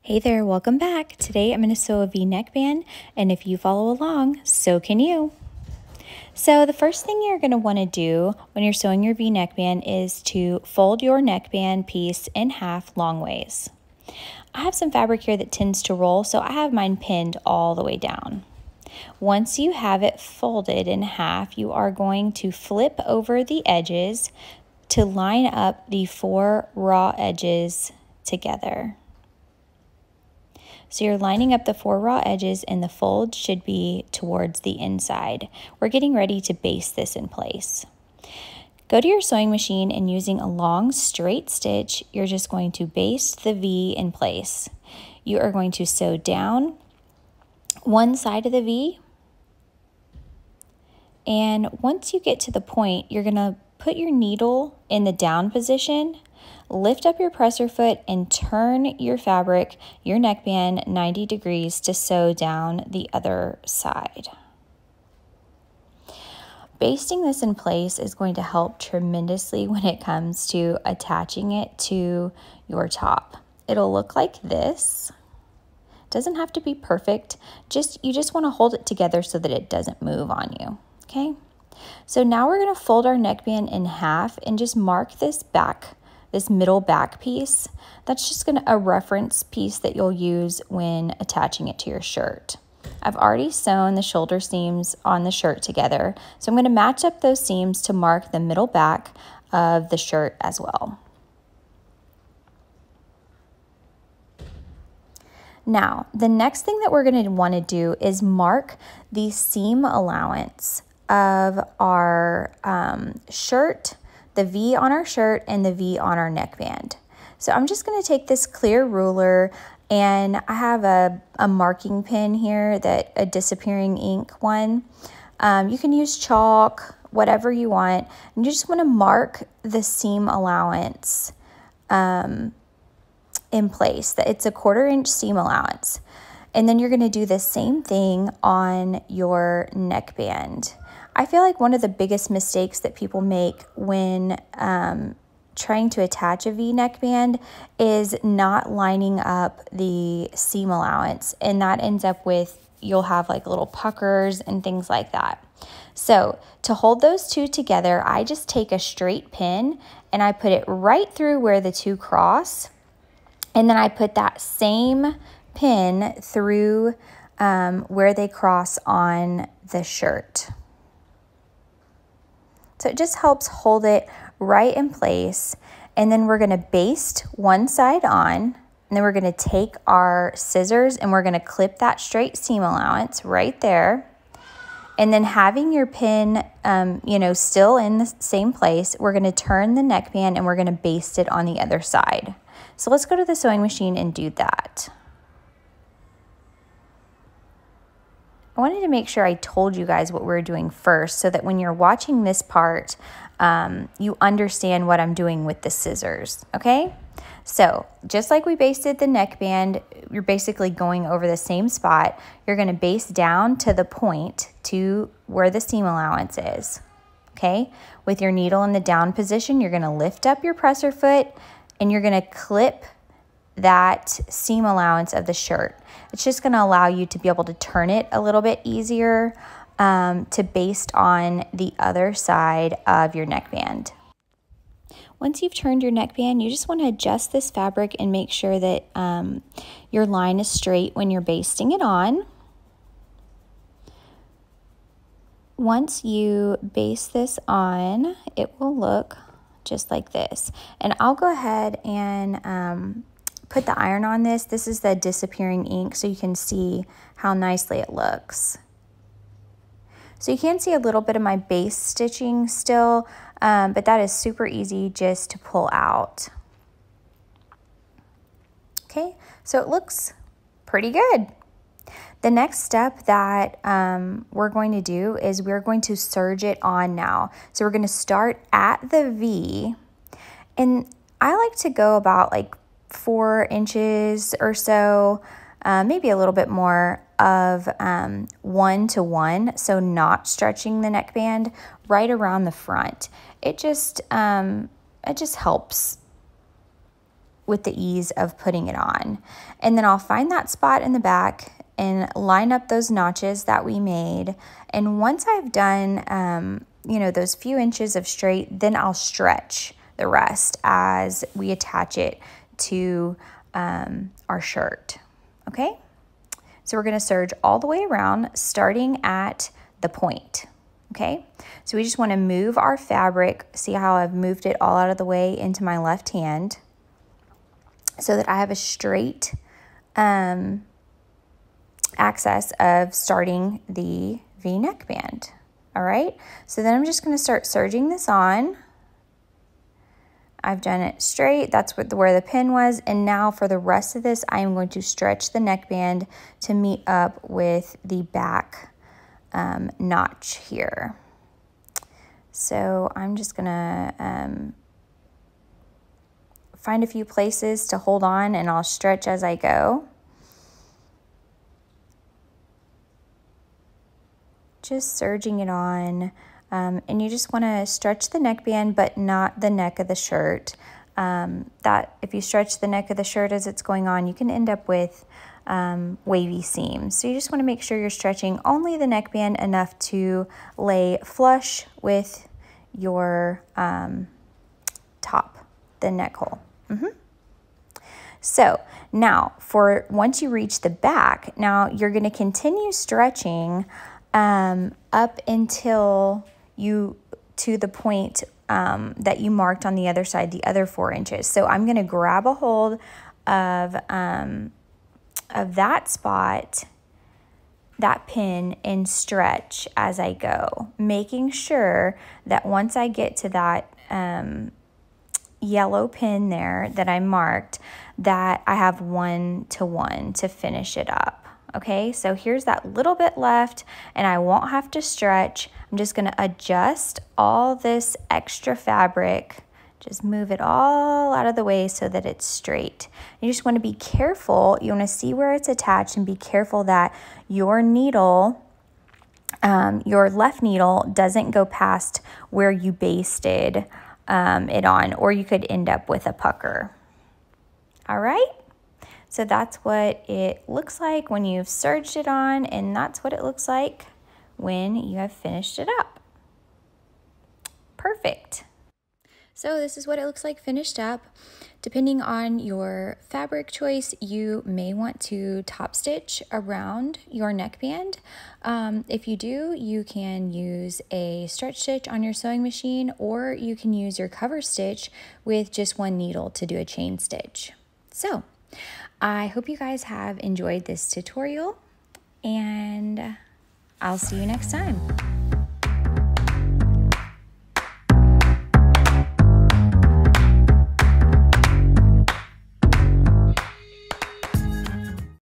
Hey there, welcome back. Today I'm going to sew a V-neck band, and if you follow along, so can you. So the first thing you're going to want to do when you're sewing your V-neck band is to fold your neckband piece in half long ways. I have some fabric here that tends to roll, so I have mine pinned all the way down. Once you have it folded in half, you are going to flip over the edges to line up the 4 raw edges together. So you're lining up the 4 raw edges and the fold should be towards the inside. We're getting ready to baste this in place. Go to your sewing machine and using a long straight stitch, you're just going to baste the V in place. You are going to sew down one side of the V, and once you get to the point, you're going to put your needle in the down position, lift up your presser foot, and turn your fabric, your neckband, 90 degrees to sew down the other side. Basting this in place is going to help tremendously when it comes to attaching it to your top. It'll look like this. It doesn't have to be perfect. You just want to hold it together so that it doesn't move on you, okay? So now we're going to fold our neckband in half and just mark this middle back piece. That's just a reference piece that you'll use when attaching it to your shirt. I've already sewn the shoulder seams on the shirt together, so I'm going to match up those seams to mark the middle back of the shirt as well. Now, the next thing that we're going to want to do is mark the seam allowance of our shirt, the V on our shirt, and the V on our neckband. So I'm just going to take this clear ruler, and I have a marking pen here, a disappearing ink one. You can use chalk, whatever you want, and you just want to mark the seam allowance in place. It's a 1/4 inch seam allowance. And then you're going to do the same thing on your neckband. I feel like one of the biggest mistakes that people make when trying to attach a V-neck band is not lining up the seam allowance, and that ends up with, you'll have like little puckers and things like that. So to hold those two together, I just take a straight pin and I put it right through where the two cross, and then I put that same pin through where they cross on the shirt. So it just helps hold it right in place. And then we're going to baste one side on, and then we're going to take our scissors and we're going to clip that straight seam allowance right there. And then having your pin, still in the same place, we're going to turn the neckband and we're going to baste it on the other side. So let's go to the sewing machine and do that. I wanted to make sure I told you guys what we're doing first so that when you're watching this part, you understand what I'm doing with the scissors, okay? So just like we basted the neckband, you're basically going over the same spot. You're going to baste down to the point to where the seam allowance is, okay? With your needle in the down position, you're going to lift up your presser foot and you're going to clip that seam allowance of the shirt. It's just going to allow you to be able to turn it a little bit easier to baste on the other side of your neckband. Once you've turned your neckband, you just want to adjust this fabric and make sure that your line is straight when you're basting it on. Once you baste this on, it will look just like this. And I'll go ahead and put the iron on this. This is the disappearing ink, so you can see how nicely it looks. So you can see a little bit of my base stitching still, but that is super easy just to pull out. Okay, so it looks pretty good. The next step that we're going to do is we're going to serge it on now. So we're going to start at the V, and I like to go about like 4 inches or so, maybe a little bit more of 1 to 1, so not stretching the neckband right around the front. It just helps with the ease of putting it on. And then I'll find that spot in the back and line up those notches that we made. And once I've done, you know, those few inches of straight, then I'll stretch the rest as we attach it to our shirt. Okay, so we're going to serge all the way around, starting at the point. Okay, so we just want to move our fabric. See how I've moved it all out of the way into my left hand so that I have a straight access of starting the V neckband. All right, so then I'm just going to start serging this on. I've done it straight. That's where the pin was. And now for the rest of this, I am going to stretch the neckband to meet up with the back notch here. So I'm just gonna find a few places to hold on, and I'll stretch as I go. Just serging it on. And you just want to stretch the neckband, but not the neck of the shirt. That if you stretch the neck of the shirt as it's going on, you can end up with wavy seams. So you just want to make sure you're stretching only the neckband enough to lay flush with your top, the neck hole. So now for once you reach the back, now you're going to continue stretching up until to the point that you marked on the other side, the other 4 inches. So I'm going to grab a hold of that spot, that pin, and stretch as I go, making sure that once I get to that yellow pin there that I marked, that I have 1 to 1 to finish it up. Okay, so here's that little bit left, and I won't have to stretch. I'm just going to adjust all this extra fabric, just move it all out of the way so that it's straight. You just want to be careful. You want to see where it's attached and be careful that your needle, your left needle, doesn't go past where you basted it on, or you could end up with a pucker. All right. So that's what it looks like when you've serged it on, and that's what it looks like when you have finished it up. Perfect. So this is what it looks like finished up. Depending on your fabric choice, you may want to top stitch around your neckband. If you do, you can use a stretch stitch on your sewing machine, or you can use your cover stitch with just 1 needle to do a chain stitch. So I hope you guys have enjoyed this tutorial, and I'll see you next time.